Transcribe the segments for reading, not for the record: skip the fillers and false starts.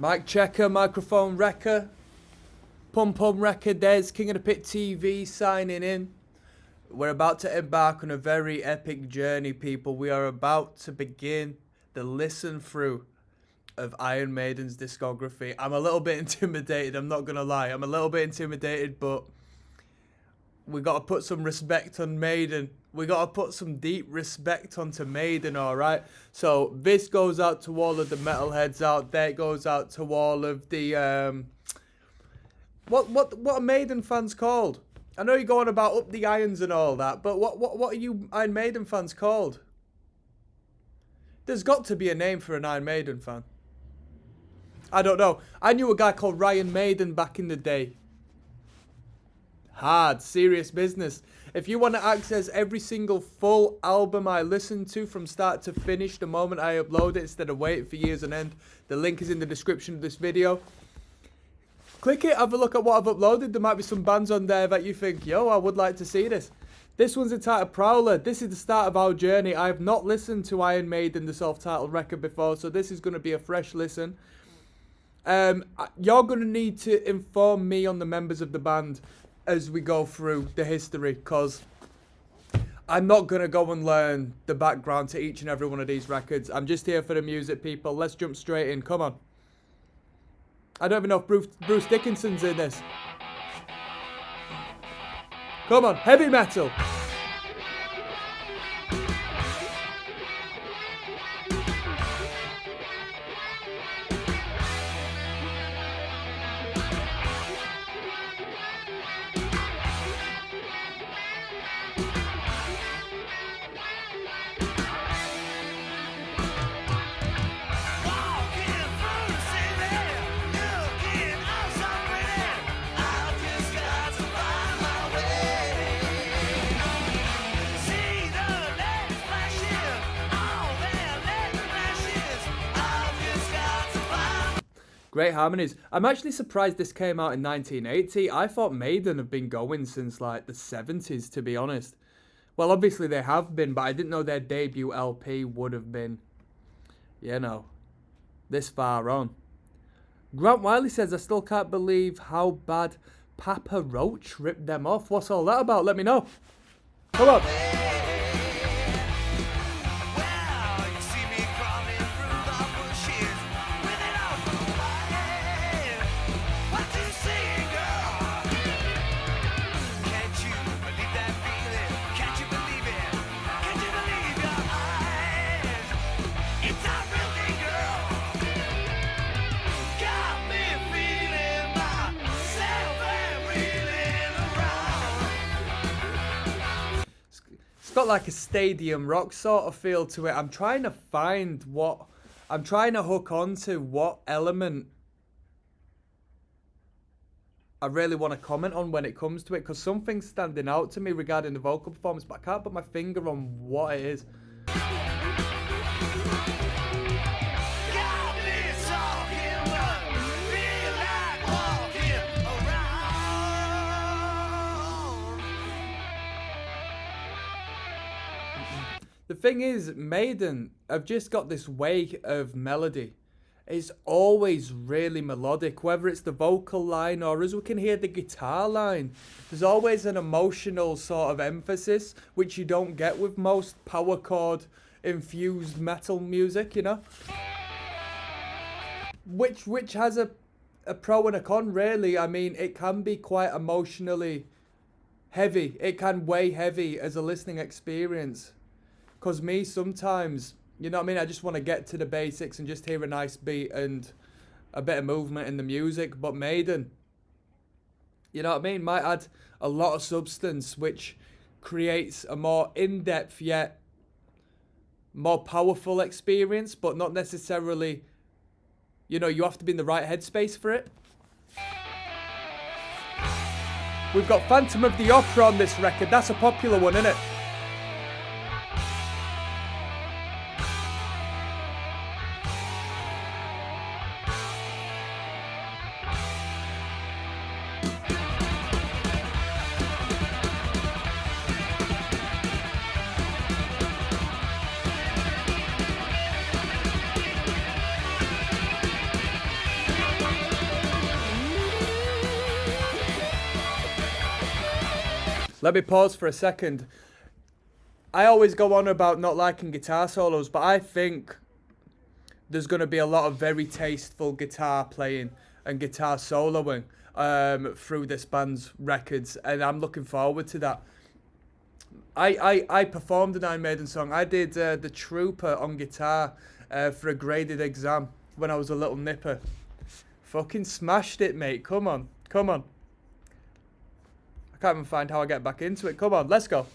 Mic checker, microphone wrecker, pum pum wrecker, there's King of the Pit TV signing in. We're about to embark on a very epic journey, people. We are about to begin the listen through of Iron Maiden's discography. I'm a little bit intimidated, I'm not gonna lie. I'm a little bit intimidated, but we gotta put some respect on Maiden. We gotta put some deep respect onto Maiden, alright? So this goes out to all of the metalheads out there. It goes out to all of the what are Maiden fans called? I know you're going about Up the Irons and all that, but what are you Iron Maiden fans called? There's got to be a name for an Iron Maiden fan. I don't know. I knew a guy called Ryan Maiden back in the day. Hard, serious business. If you want to access every single full album I listen to from start to finish the moment I upload it instead of waiting for years on end, the link is in the description of this video. Click it, have a look at what I've uploaded. There might be some bands on there that you think, yo, I would like to see this. This one's entitled Prowler. This is the start of our journey. I have not listened to Iron Maiden, the self-titled record, before, so this is going to be a fresh listen. You're going to need to inform me on the members of the band as we go through the history, because I'm not going to go and learn the background to each and every one of these records. I'm just here for the music, people. Let's jump straight in. Come on. I don't even know if Bruce Dickinson's in this. Come on, heavy metal. Great harmonies. I'm actually surprised this came out in 1980. I thought Maiden have been going since like the 70s, to be honest. Well, obviously they have been, but I didn't know their debut LP would have been, you know, this far on. Grant Wiley says, I still can't believe how bad Papa Roach ripped them off. What's all that about? Let me know. Come on. It's got like a stadium rock sort of feel to it. I'm trying to hook on to what element I really want to comment on when it comes to it, because something's standing out to me regarding the vocal performance, but I can't put my finger on what it is. The thing is, Maiden have just got this way of melody. It's always really melodic, whether it's the vocal line or as we can hear the guitar line. There's always an emotional sort of emphasis, which you don't get with most power chord infused metal music, you know? Which has a pro and a con, really. I mean, it can be quite emotionally heavy. It can weigh heavy as a listening experience. Because me, sometimes, you know what I mean, I just want to get to the basics and just hear a nice beat and a bit of movement in the music. But Maiden, you know what I mean, might add a lot of substance, which creates a more in-depth yet more powerful experience, but not necessarily, you know, you have to be in the right headspace for it. We've got Phantom of the Opera on this record. That's a popular one, isn't it? Let me pause for a second. I always go on about not liking guitar solos, but I think there's going to be a lot of very tasteful guitar playing and guitar soloing through this band's records, and I'm looking forward to that. I performed an Iron Maiden song. I did The Trooper on guitar for a graded exam when I was a little nipper. Fucking smashed it, mate. Come on. I can't even find how I get back into it. Come on, let's go.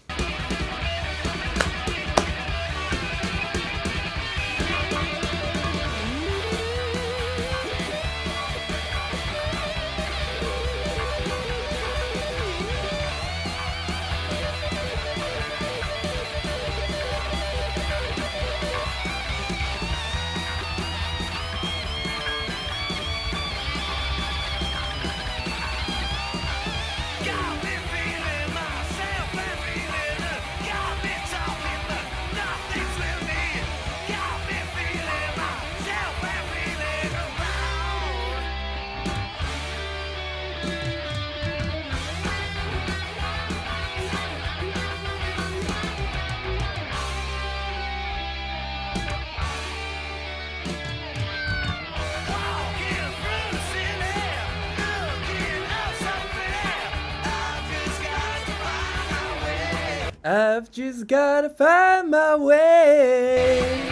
I've just gotta find my way.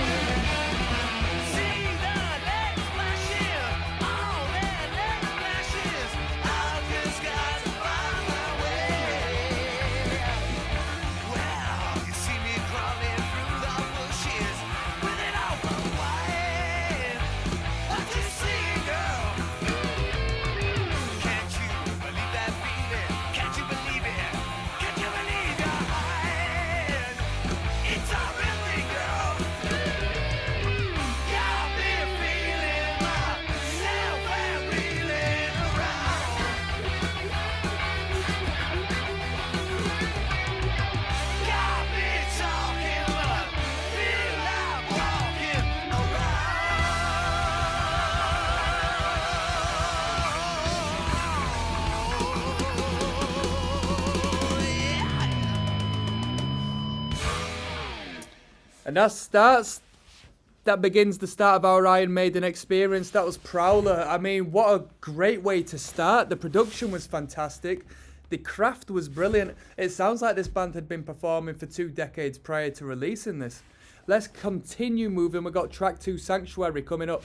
And that begins the start of our Iron Maiden experience. That was Prowler. I mean, what a great way to start. The production was fantastic. The craft was brilliant. It sounds like this band had been performing for 2 decades prior to releasing this. Let's continue moving. We've got track 2, Sanctuary, coming up.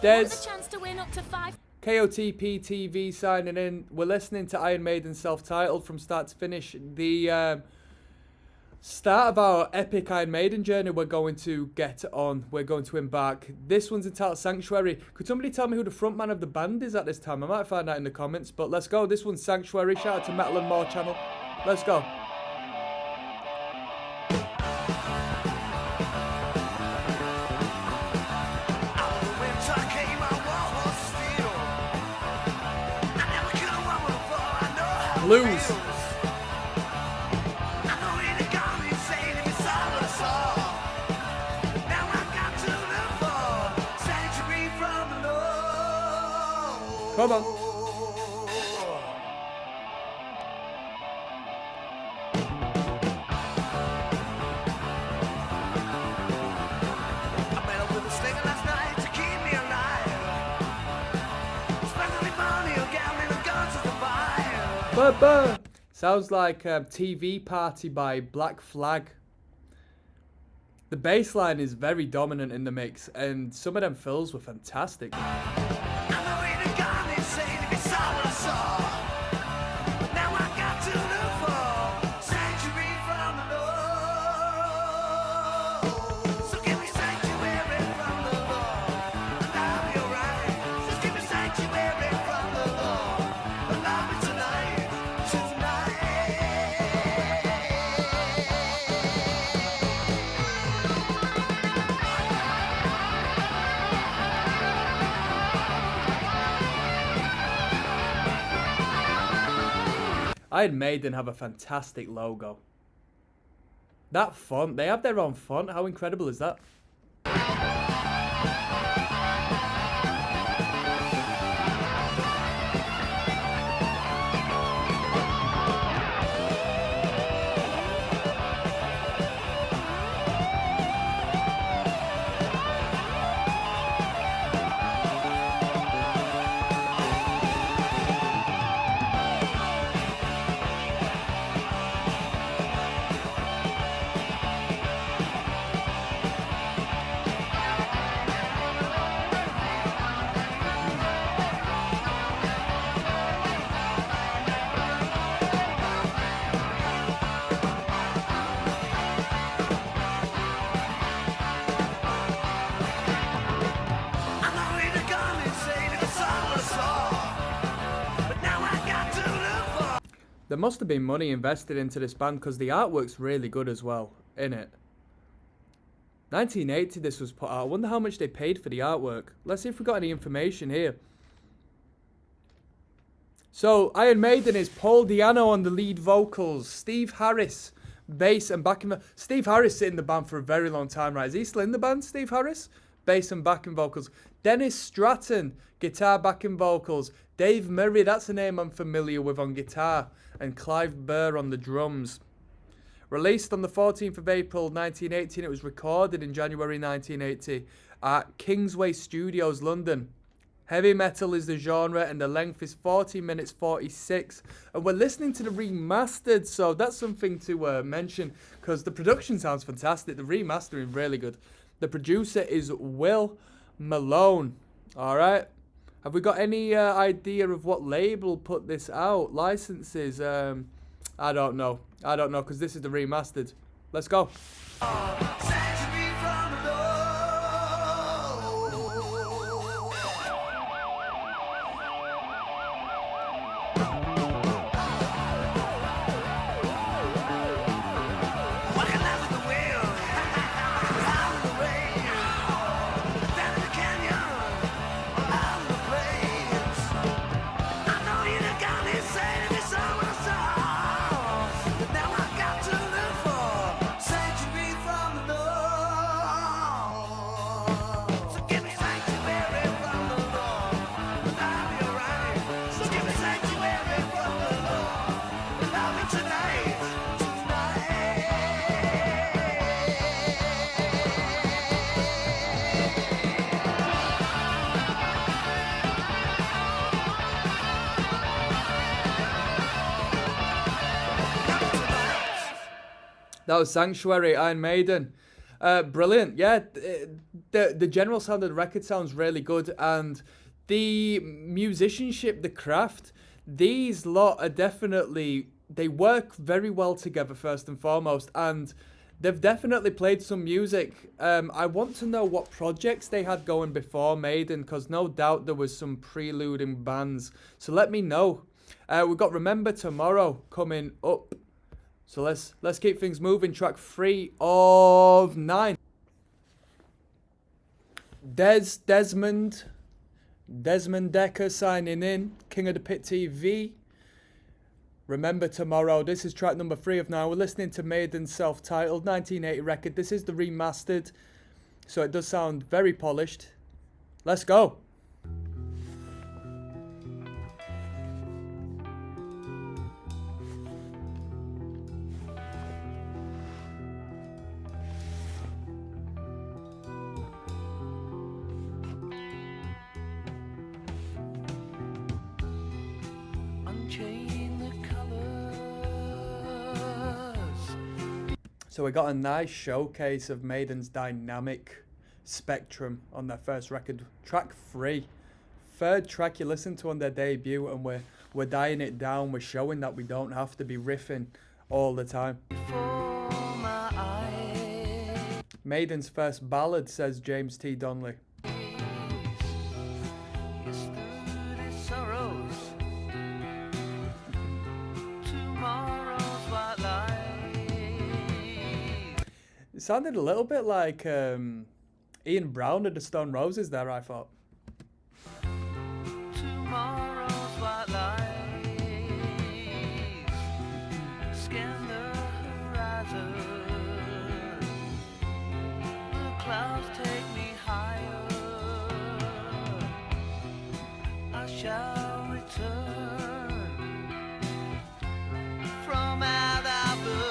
There's a chance to win up to 5. KOTP TV signing in. We're listening to Iron Maiden self-titled from start to finish. The start of our epic Iron Maiden journey we're going to get on. We're going to embark. This one's entitled Sanctuary. Could somebody tell me who the frontman of the band is at this time? I might find out in the comments, but let's go. This one's Sanctuary. Shout out to Metal and More channel. Let's go. Blues. Come on. Sounds like TV Party by Black Flag. The bass line is very dominant in the mix, and some of them fills were fantastic. Iron Maiden have a fantastic logo. That font, they have their own font. How incredible is that? There must have been money invested into this band because the artwork's really good as well, innit? 1980 this was put out. I wonder how much they paid for the artwork. Let's see if we got any information here. So, Iron Maiden is Paul Di'Anno on the lead vocals, Steve Harris, bass and backing. Steve Harris in the band for a very long time, right? Is he still in the band, Steve Harris? Bass and backing vocals. Dennis Stratton, guitar backing vocals. Dave Murray, that's a name I'm familiar with on guitar. And Clive Burr on the drums. Released on the 14th of April 1918, it was recorded in January 1980 at Kingsway Studios, London. Heavy metal is the genre and the length is 40 minutes 46. And we're listening to the remastered, so that's something to mention because the production sounds fantastic. The remastering really good. The producer is Will Malone. All right. Have we got any idea of what label put this out? Licenses? I don't know. I don't know because this is the remastered. Let's go. That was Sanctuary, Iron Maiden. Brilliant. Yeah, the general sound of the record sounds really good. And the musicianship, the craft, these lot are definitely, they work very well together first and foremost. And they've definitely played some music. I want to know what projects they had going before Maiden, because no doubt there was some preluding bands. So let me know. We've got Remember Tomorrow coming up. So let's keep things moving. Track 3 of 9. Desmond Decker signing in. King of the Pit TV. Remember Tomorrow. This is track number 3 of 9. We're listening to Maiden's self-titled 1980 record. This is the remastered. So it does sound very polished. Let's go. So we got a nice showcase of Maiden's dynamic spectrum on their first record, track 3. Third track you listen to on their debut, and we're dying it down. We're showing that we don't have to be riffing all the time. Maiden's first ballad, says James T. Donnelly. It sounded a little bit like Ian Brown of the Stone Roses there, I thought. Tomorrow's white light, scan the horizon, the clouds take me higher, I shall return from out of the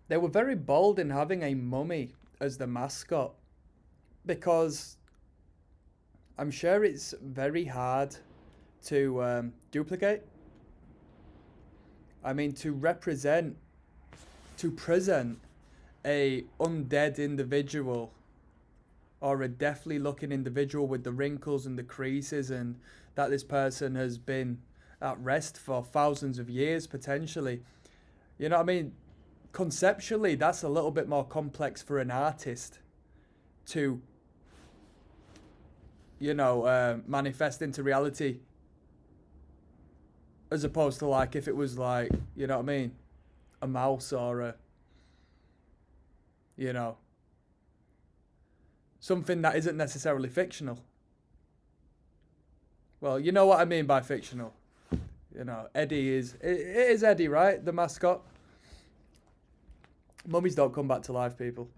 They were very bold in having a mummy as the mascot because I'm sure it's very hard to duplicate. I mean, to present a undead individual or a deathly looking individual with the wrinkles and the creases, and that this person has been at rest for thousands of years potentially. You know what I mean? Conceptually, that's a little bit more complex for an artist to, manifest into reality, as opposed to like if it was like, you know what I mean, a mouse or something that isn't necessarily fictional. Well, you know what I mean by fictional. Eddie it is Eddie, right? The mascot. Mummies don't come back to life, people.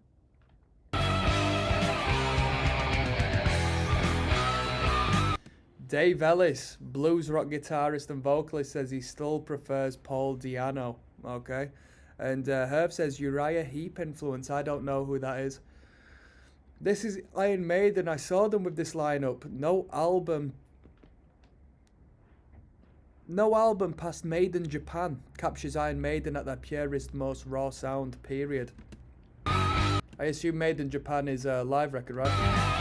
Dave Ellis, blues rock guitarist and vocalist, says he still prefers Paul Di'Anno. Okay. And Herb says Uriah Heep influence. I don't know who that is. This is Iron Maiden. I saw them with this lineup. No album past Maiden Japan captures Iron Maiden at their purest, most raw sound, period. I assume Maiden Japan is a live record, right?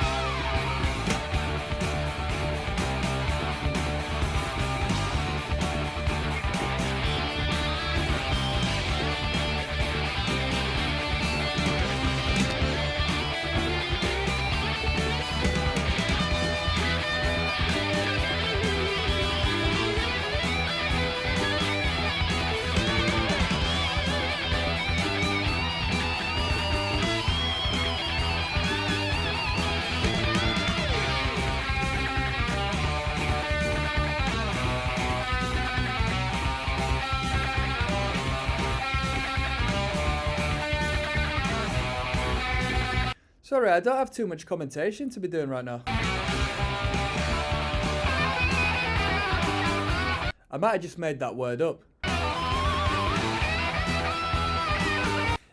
Sorry, I don't have too much commentation to be doing right now. I might have just made that word up.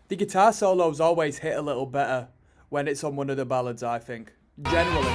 The guitar solos always hit a little better when it's on one of the ballads, I think. Generally.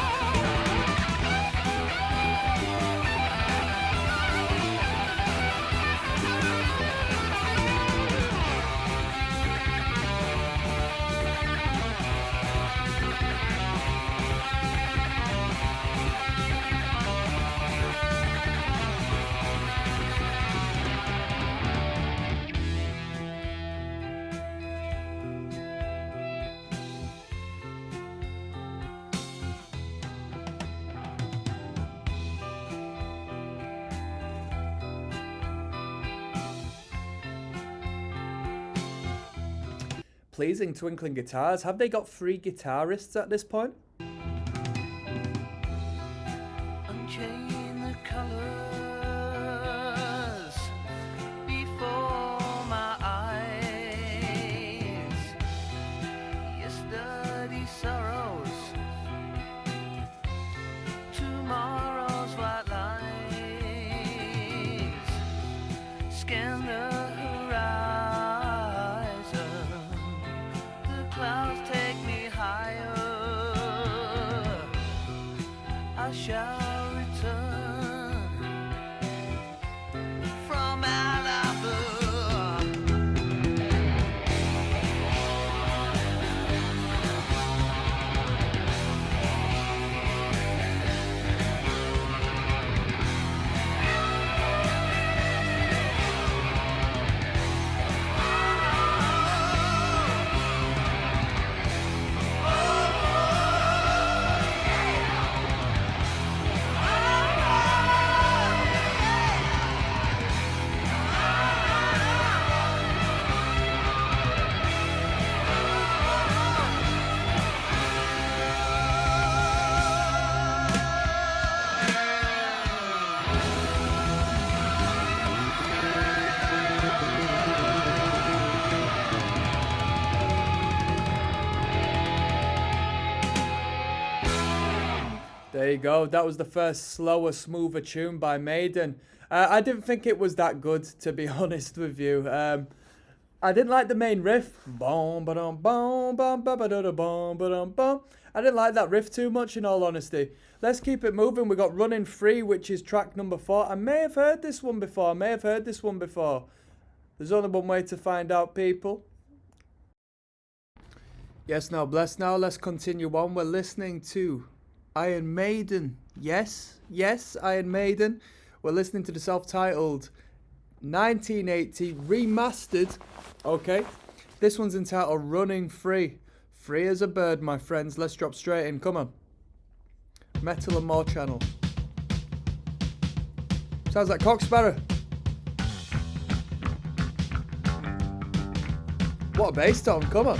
Pleasing Twinkling Guitars. Have they got 3 guitarists at this point? Unchain the colors before my eyes. Yesterday's sorrows, tomorrow's white lines. Scan the clouds take me higher. I shall return from Alabama. There you go. That was the first slower, smoother tune by Maiden. I didn't think it was that good, to be honest with you. I didn't like the main riff. Boom, ba-dum, boom, bum, ba-ba-da-da, boom, ba-dum, bum. I didn't like that riff too much, in all honesty. Let's keep it moving. We got Running Free, which is track number 4. I may have heard this one before. There's only one way to find out, people. Yes, now, bless now. Let's continue on. We're listening to Iron Maiden. Yes, Iron Maiden. We're listening to the self-titled 1980 remastered. Okay, this one's entitled Running Free. Free as a bird, my friends. Let's drop straight in. Come on. Metal and More channel. Sounds like Cock Sparrow. What a bass tone. Come on.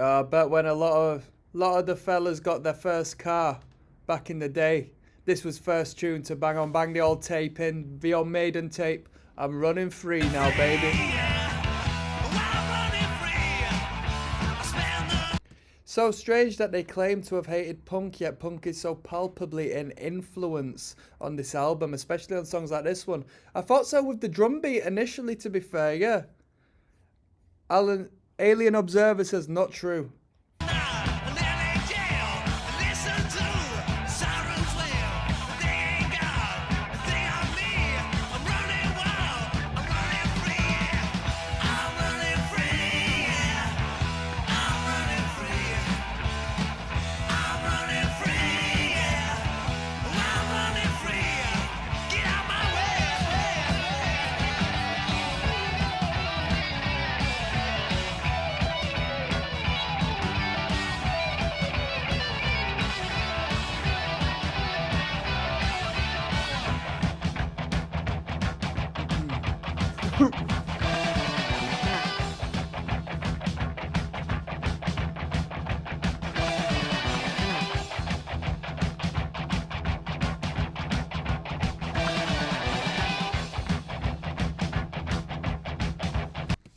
I bet when a lot of the fellas got their first car back in the day, this was first tune to bang on, bang the old tape in, the old Maiden tape. I'm running free now, baby. So strange that they claim to have hated punk, yet punk is so palpably an influence on this album, especially on songs like this one. I thought so with the drum beat initially, to be fair, yeah. Alien Observer says not true.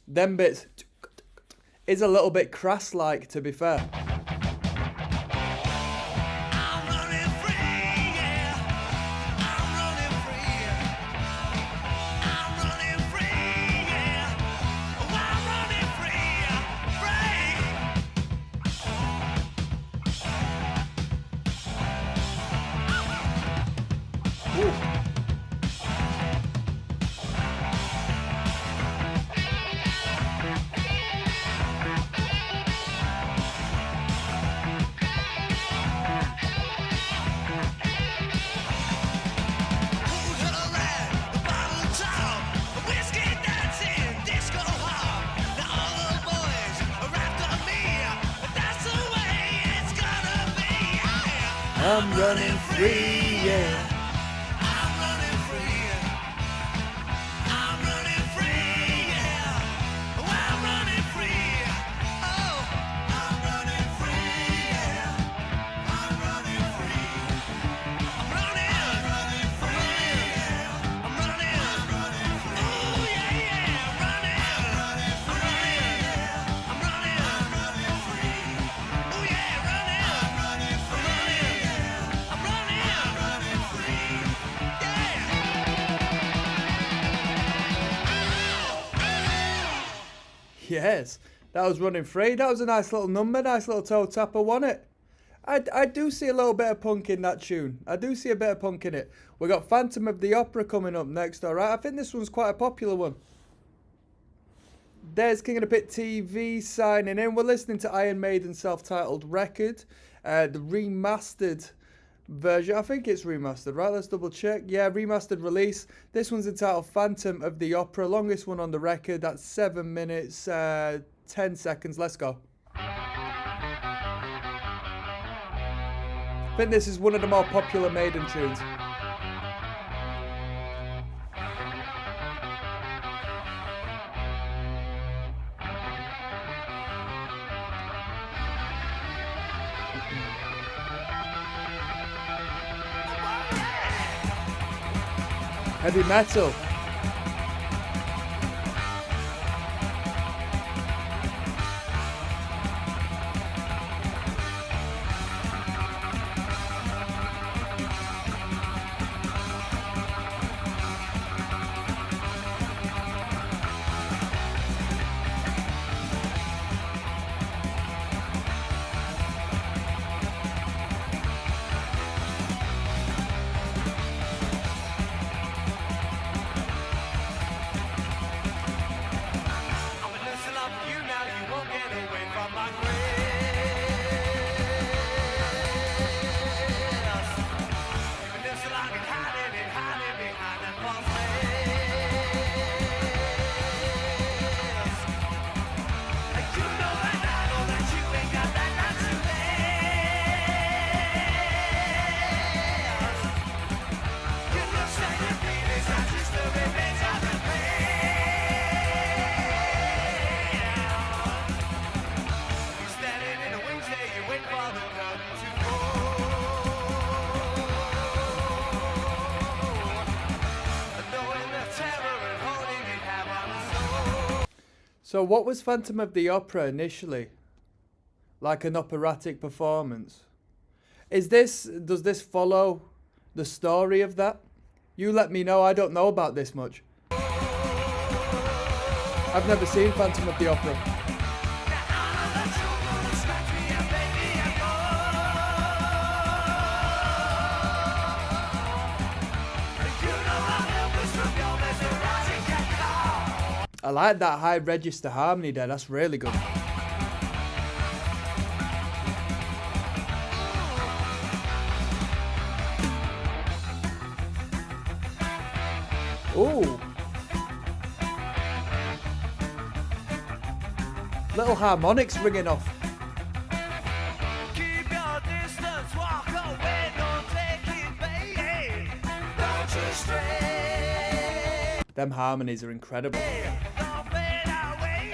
Them bits is a little bit crass-like, to be fair. I'm running free, yeah. I'm running free. I'm running free, yeah. Oh, I'm running free. Oh, I'm running free, yeah. I'm running free. I'm running free, yeah. I'm running free. Oh, yeah, yeah. I'm running free, yeah. I'm running free. Oh, yeah, running. Yes, that was Running Free. That was a nice little number, nice little toe tapper, wasn't it? I do see a little bit of punk in that tune. I do see a bit of punk in it. We got Phantom of the Opera coming up next, alright? I think this one's quite a popular one. There's King of the Pit TV signing in. We're listening to Iron Maiden's self-titled record, the remastered version. I think it's remastered, right? Let's double check. Yeah, remastered release. This one's entitled Phantom of the Opera, longest one on the record. That's 7 minutes 10 seconds. Let's go. I think this is one of the more popular Maiden tunes. Heavy metal. So what was Phantom of the Opera initially? Like an operatic performance? Does this follow the story of that? You let me know, I don't know about this much. I've never seen Phantom of the Opera. I like that high register harmony there, that's really good. Ooh. Little harmonics ringing off. Keep your distance, walk away, don't take it, baby. Don't you stray. Them harmonies are incredible. Don't fade away.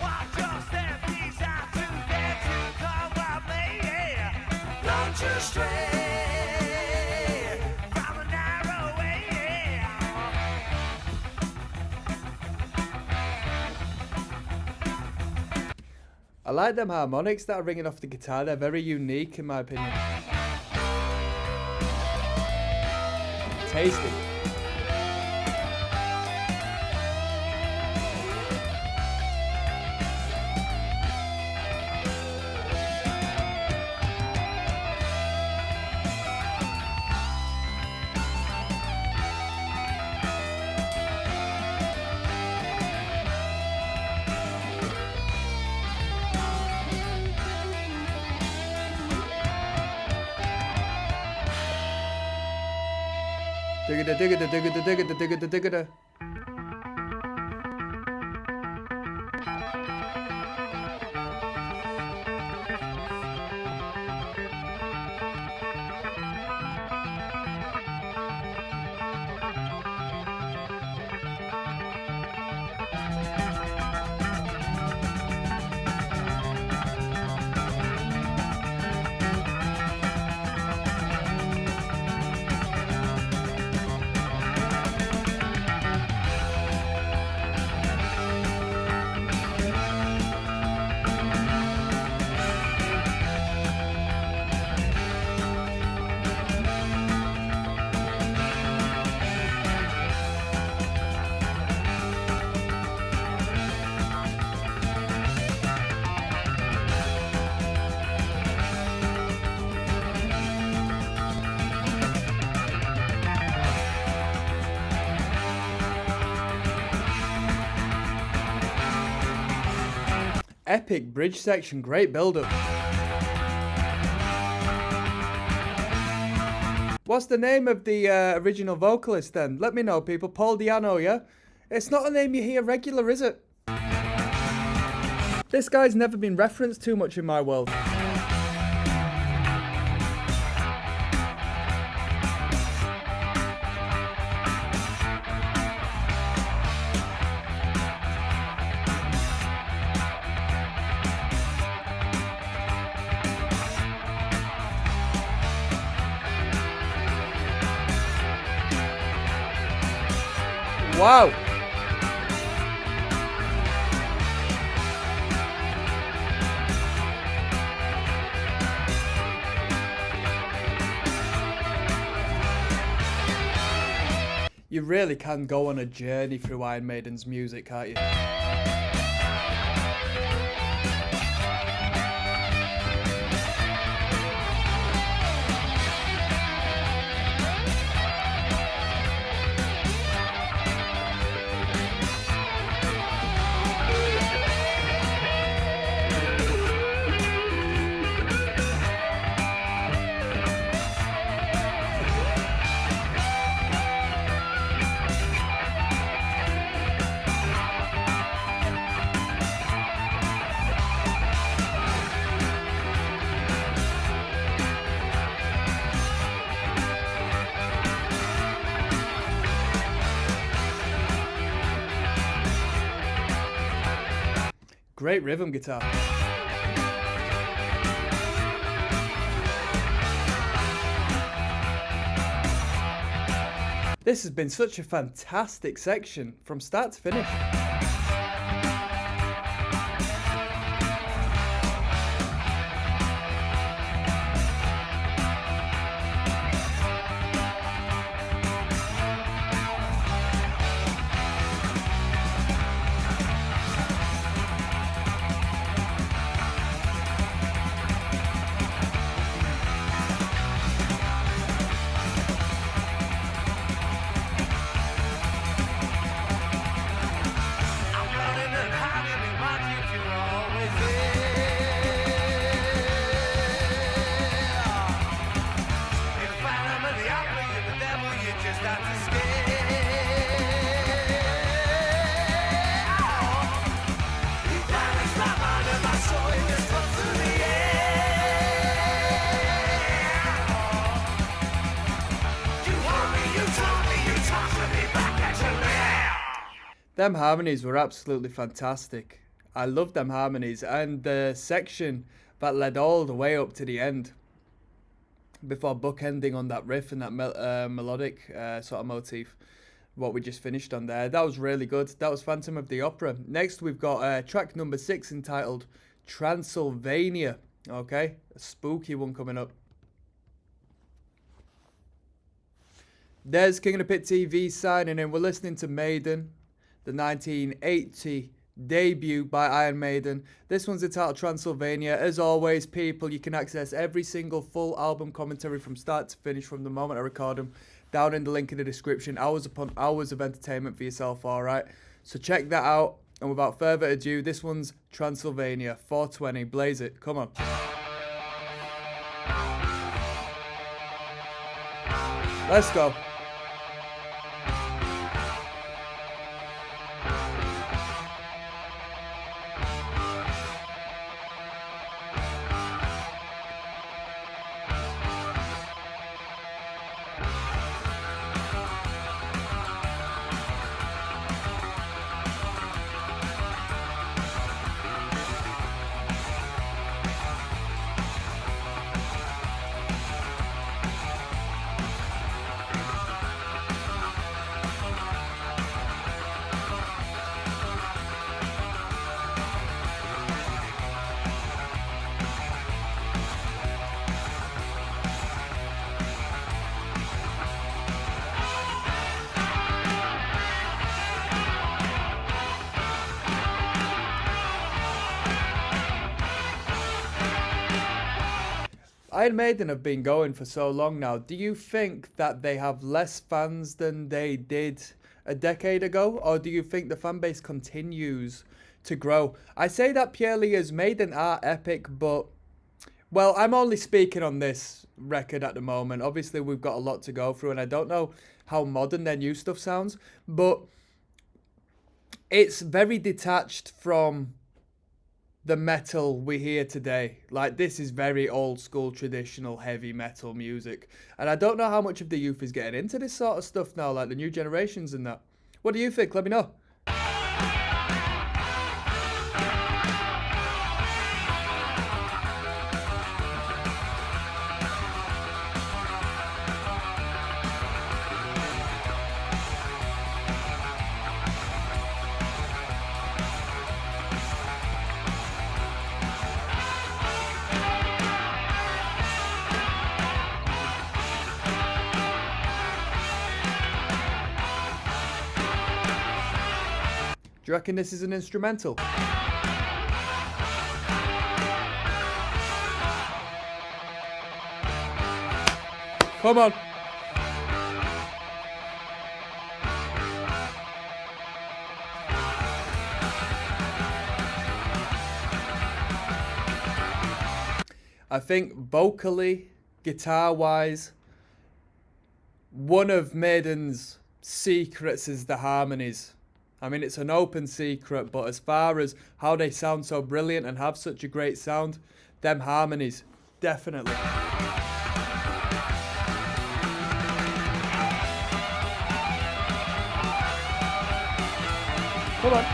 Watch your step, these are too dead to come with me. Don't you stray from a narrow way. I like them harmonics that are ringing off the guitar, they're very unique in my opinion. Tasty. Diggada diggada diggada diggada diggada diggada. Epic bridge section, great build up. What's the name of the original vocalist then? Let me know, people. Paul Diano, yeah? It's not a name you hear regular, is it? This guy's never been referenced too much in my world. Wow. You really can go on a journey through Iron Maiden's music, can't you? Great rhythm guitar. This has been such a fantastic section from start to finish. Them harmonies were absolutely fantastic. I loved them harmonies, and the section that led all the way up to the end before bookending on that riff and that melodic sort of motif, what we just finished on there, that was really good. That was Phantom of the Opera. Next we've got track number 6 entitled Transylvania. Okay, a spooky one coming up. There's King of the Pit TV signing in. We're listening to Maiden, the 1980 debut by Iron Maiden. This one's entitled Transylvania. As always, people, you can access every single full album commentary from start to finish from the moment I record them down in the link in the description. Hours upon hours of entertainment for yourself, alright? So check that out. And without further ado, this one's Transylvania, 420. Blaze it. Come on. Let's go. Iron Maiden have been going for so long now. Do you think that they have less fans than they did a decade ago? Or do you think the fan base continues to grow? I say that purely as Maiden are epic, but, well, I'm only speaking on this record at the moment. Obviously, we've got a lot to go through, and I don't know how modern their new stuff sounds, but it's very detached from the metal we hear today. Like, this is very old school, traditional, heavy metal music. And I don't know how much of the youth is getting into this sort of stuff now, like the new generations and that. What do you think? Let me know. you reckon this is an instrumental? Come on. I think vocally, guitar-wise, one of Maiden's secrets is the harmonies. I mean, it's an open secret, but as far as how they sound so brilliant and have such a great sound, them harmonies, definitely. Come on.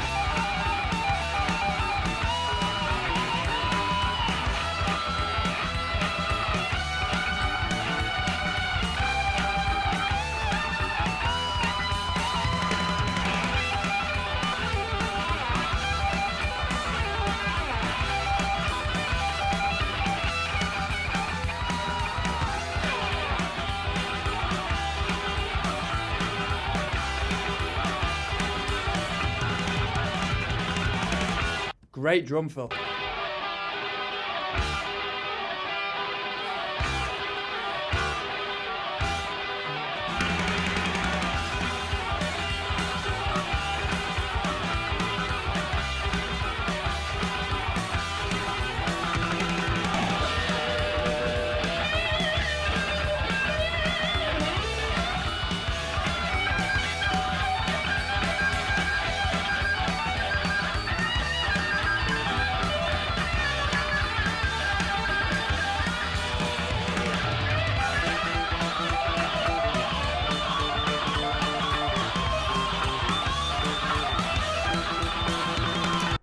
Great drum fill.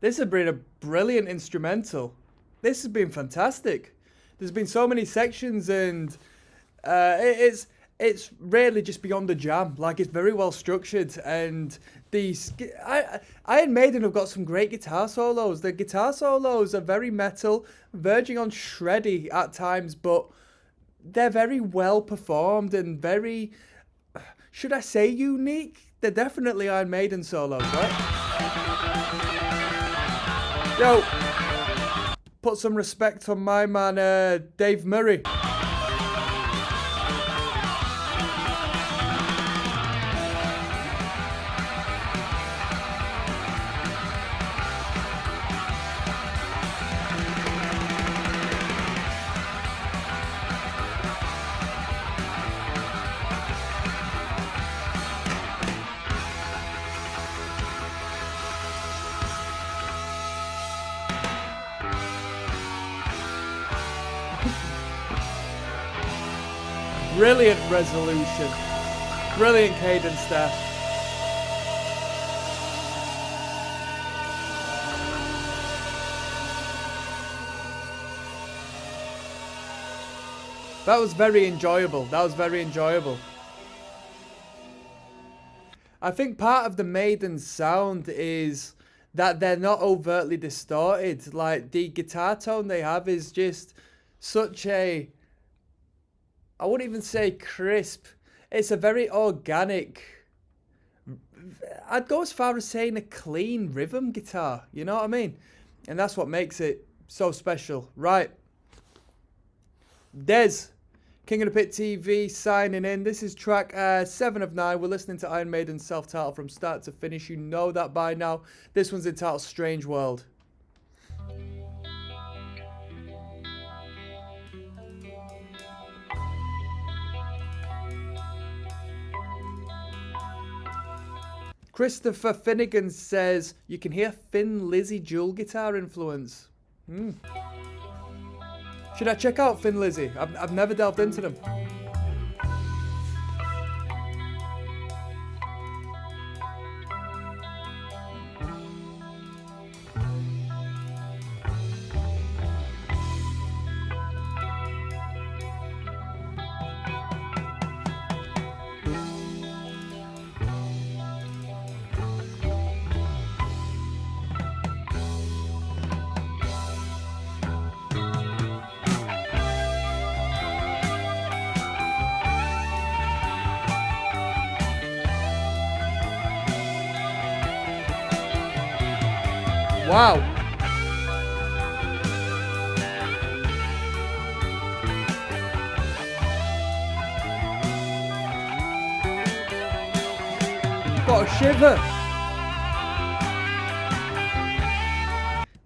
This has been a brilliant instrumental. This has been fantastic. There's been so many sections, and it's really just beyond a jam. Like, it's very well structured, and Iron Maiden have got some great guitar solos. The guitar solos are very metal, verging on shreddy at times, but they're very well performed and very, should I say, unique? They're definitely Iron Maiden solos, right? Yo, put some respect on my man, Dave Murray. Brilliant resolution. Brilliant cadence there. That was very enjoyable. That was very enjoyable. I think part of the Maiden sound is that they're not overtly distorted. Like, the guitar tone they have is just such a, I wouldn't even say crisp. It's a very organic, I'd go as far as saying a clean rhythm guitar. You know what I mean? And that's what makes it so special. Right. Des, King of the Pit TV, signing in. This is track 7 of 9. We're listening to Iron Maiden's self-titled from start to finish. You know that by now. This one's entitled Strange World. Christopher Finnegan says, you can hear Thin Lizzy dual guitar influence. Should I check out Thin Lizzy? I've never delved into them. Wow. Got a shiver.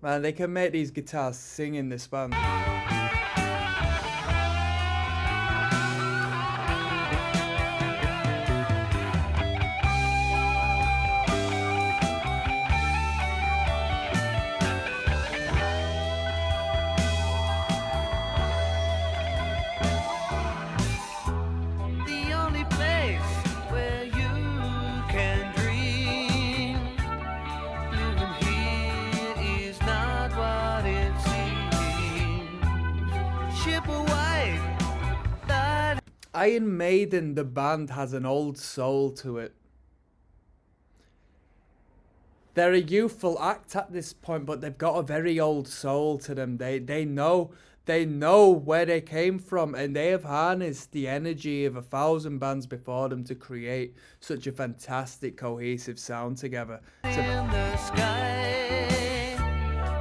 Man, they can make these guitars sing in this band. The only place where you can dream, living here is not what it seems. Ship away that Iron Maiden, the band, has an old soul to it. They're a youthful act at this point, but they've got a very old soul to them. They know where they came from, and they have harnessed the energy of 1,000 bands before them to create such a fantastic cohesive sound together. in the sky,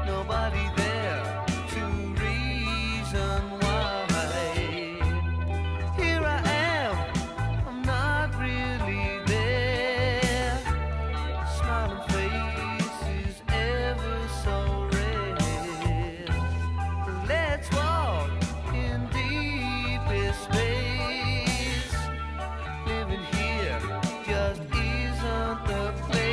nobody there to reason why. Here I am, I'm not really there. Smiling faces ever so red. Let's walk in deepest space. Living here just isn't the place.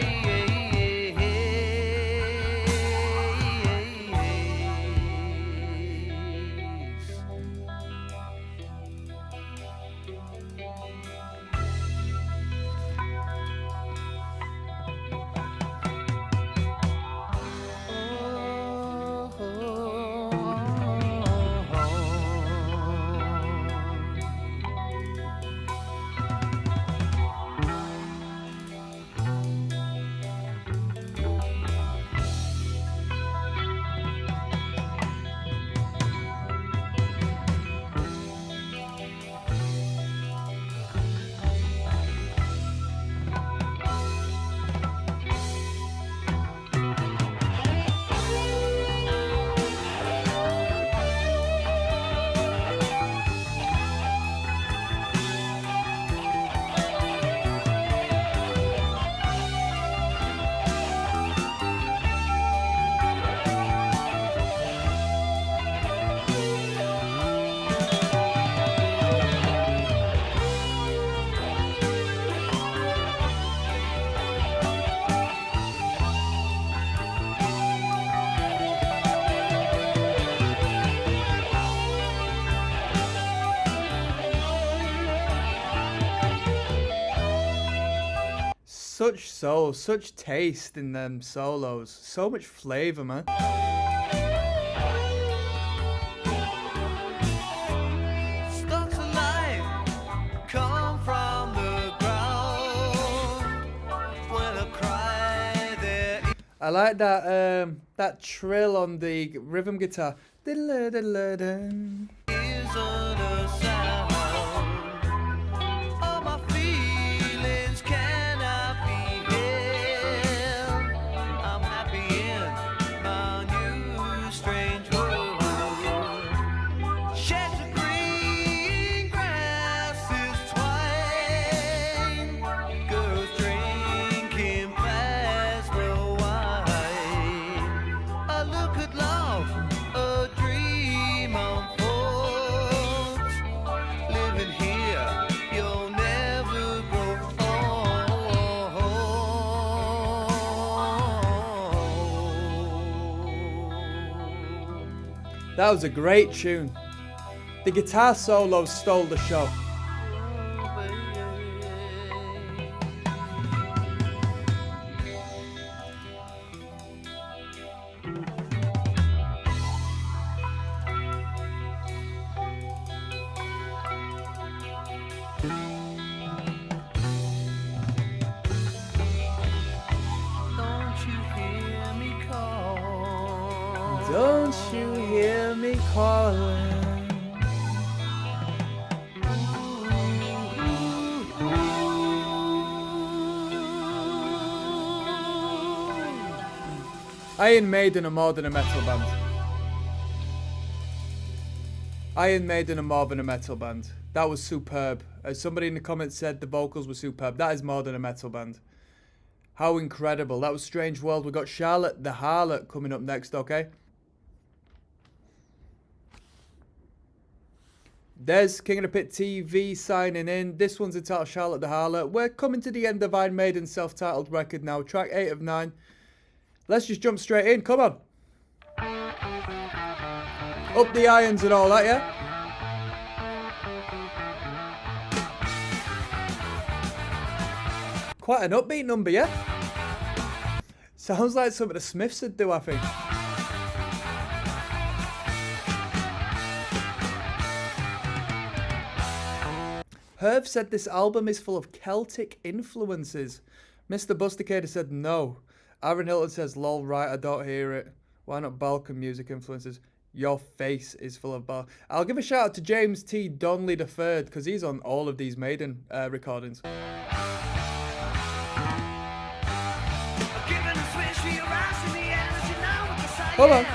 Such soul, such taste in them solos, so much flavour, man. Stalks of light come from the ground. When I cry, there I like that trill on the rhythm guitar. Diddle-a-diddle-a-dun. isn't a sound. All my feelings cannot be held. I'm happy in my new strange world. Sheds of green grasses twine. Girls drinking plasma wine. A look at love, a dream unfolds. Living here, you'll never grow old. That was a great tune. The guitar solo stole the show. Don't you hear me call? Don't you hear me calling? Iron Maiden are more than a metal band. Iron Maiden are more than a metal band. That was superb. As somebody in the comments said, the vocals were superb. That is more than a metal band. How incredible. That was Strange World. We've got Charlotte the Harlot coming up next, okay? There's King of the Pit TV signing in. This one's entitled Charlotte the Harlot. We're coming to the end of Iron Maiden's self-titled record now. Track 8 of 9. Let's just jump straight in. Come on. Up the irons and all that, yeah? Quite an upbeat number, yeah? Sounds like something the Smiths would do, I think. Herb said this album is full of Celtic influences. Mr. Busticator said no. Aaron Hilton says, lol, right, I don't hear it. Why not Balkan music influences? Your face is full of Balkan. I'll give a shout out to James T. Donnelly III, because he's on all of these Maiden recordings. Hold on.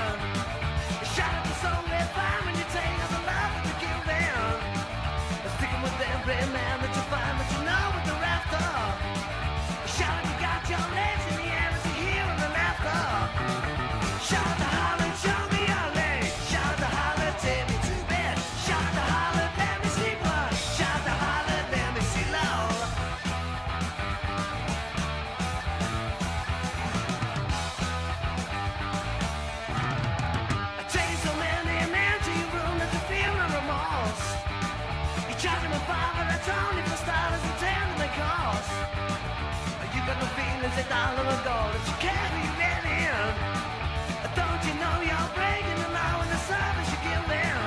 Don't you know you're breaking the law in the service you give them?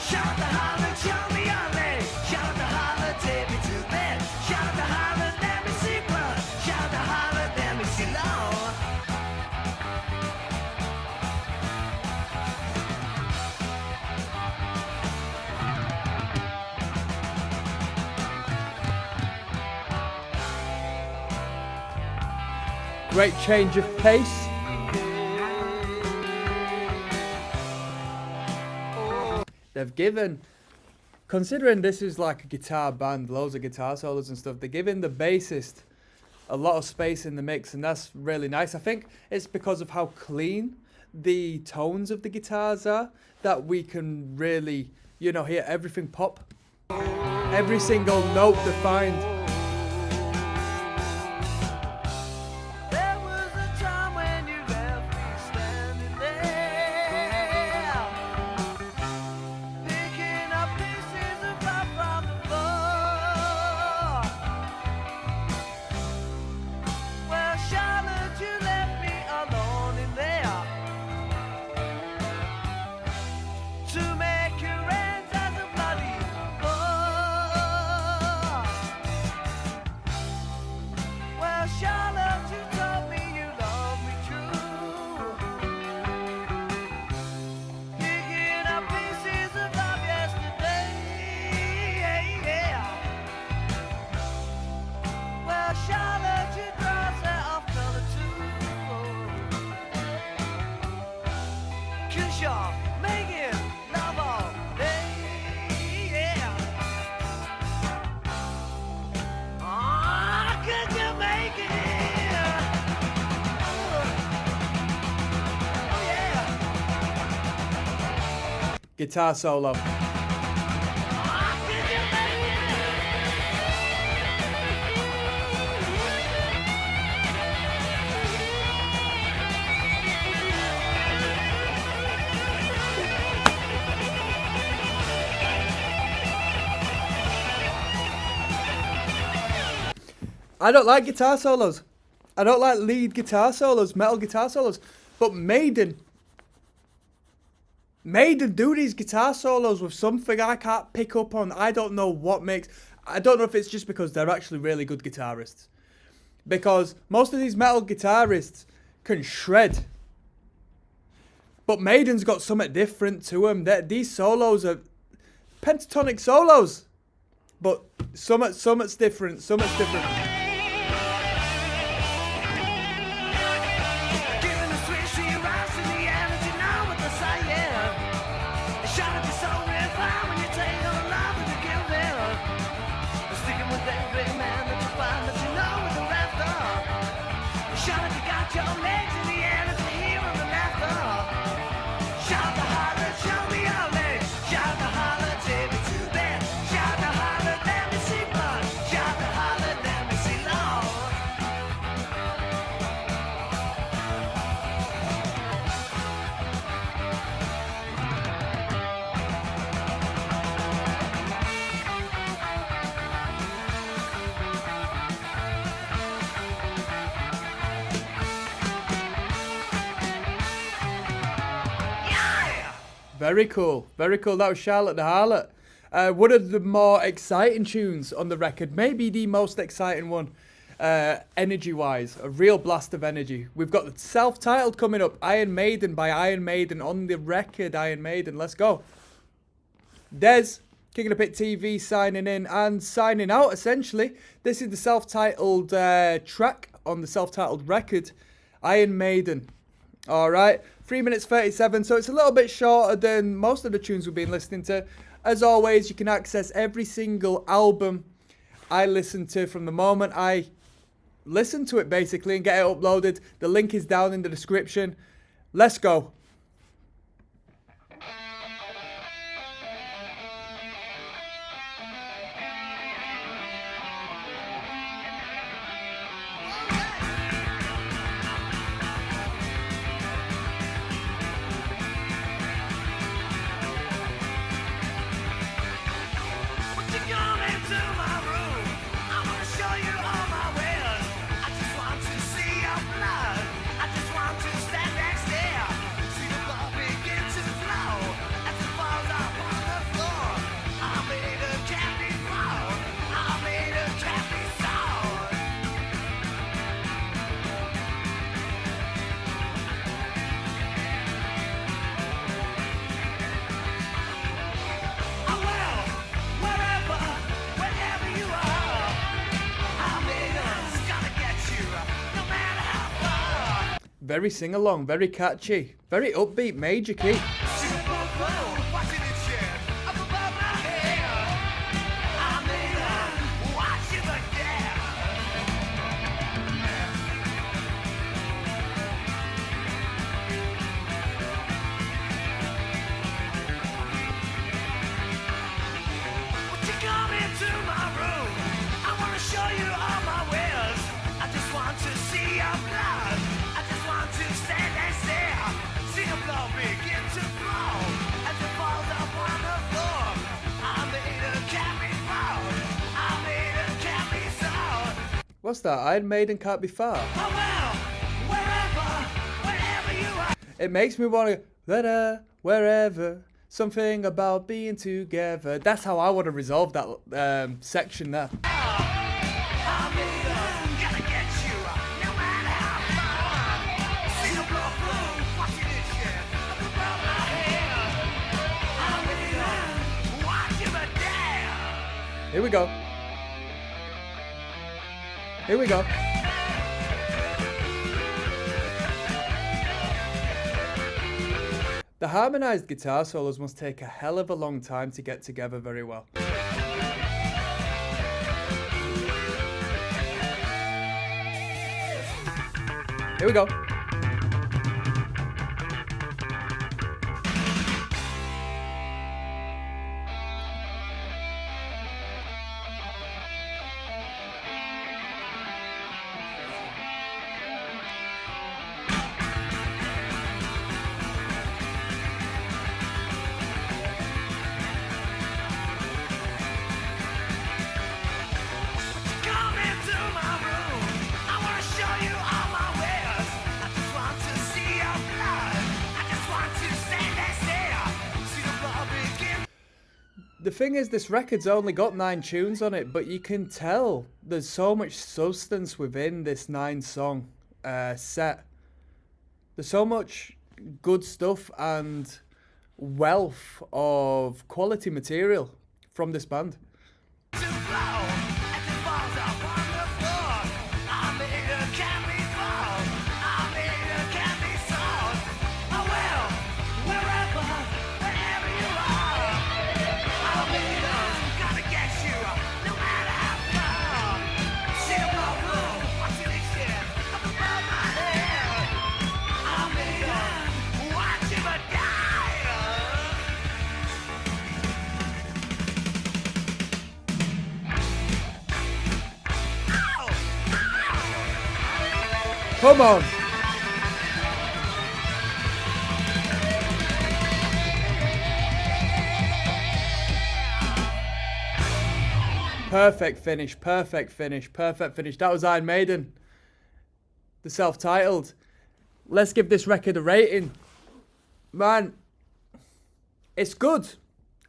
Shout the holler, show me your leg. Shout the holler, take me to bed. Shout the holler, let me see blood. Shout the holler, let me see law. Great change of pace. They've given, considering this is like a guitar band, loads of guitar solos and stuff, they're giving the bassist a lot of space in the mix, and that's really nice. I think it's because of how clean the tones of the guitars are that we can really, you know, hear everything pop. Every single note defined. Guitar solo. I don't like guitar solos. I don't like lead guitar solos, metal guitar solos. But Maiden do these guitar solos with something I can't pick up on. I don't know what makes... I don't know if it's just because they're actually really good guitarists. Because most of these metal guitarists can shred. But Maiden's got something different to them. These solos are pentatonic solos. But something's different. Very cool. Very cool. That was Charlotte the Harlot. One of the more exciting tunes on the record. Maybe the most exciting one. Energy-wise. A real blast of energy. We've got the self-titled coming up. Iron Maiden by Iron Maiden on the record. Iron Maiden. Let's go. Des, King of the Pit TV signing in and signing out, essentially. This is the self-titled track on the self-titled record. Iron Maiden. Alright, 3 minutes 37, so it's a little bit shorter than most of the tunes we've been listening to. As always, you can access every single album I listen to from the moment I listen to it, basically, and get it uploaded. The link is down in the description. Let's go. Very sing-along, very catchy, very upbeat, major key. What's that? Iron Maiden can't be far. It makes me want to wherever. Something about being together. That's how I would have resolved that section there. Here we go. Here we go. The harmonized guitar solos must take a hell of a long time to get together very well. Here we go. The thing is, this record's only got 9 tunes on it, but you can tell there's so much substance within this 9-song set. There's so much good stuff and wealth of quality material from this band. Come on. Perfect finish, perfect finish, perfect finish. That was Iron Maiden, the self-titled. Let's give this record a rating. Man, It's good.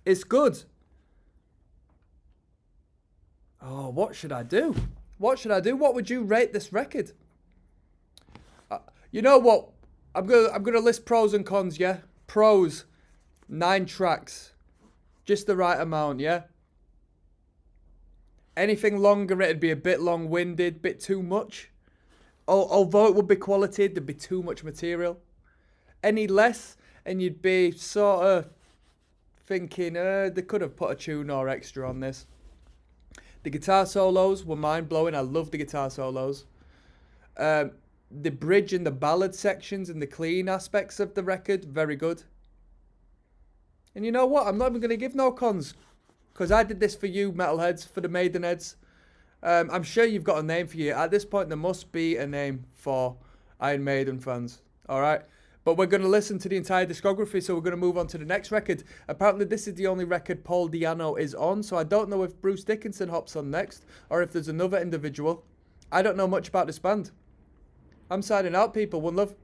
It's good. Oh, what should I do? What should I do? What would you rate this record? You know what? I'm gonna list pros and cons. Yeah, pros, 9 tracks, just the right amount. Yeah. Anything longer, it'd be a bit long-winded, bit too much. Although it would be quality, there'd be too much material. Any less, and you'd be sort of thinking, they could have put a tune or extra on this. The guitar solos were mind-blowing. I love the guitar solos. The bridge and the ballad sections and the clean aspects of the record, very good. And you know what? I'm not even going to give no cons. Because I did this for you, metalheads, for the Maiden heads. I'm sure you've got a name for you. At this point, there must be a name for Iron Maiden fans. Alright? But we're going to listen to the entire discography, so we're going to move on to the next record. Apparently, this is the only record Paul Di'Anno is on, so I don't know if Bruce Dickinson hops on next, or if there's another individual. I don't know much about this band. I'm signing out, people. One love.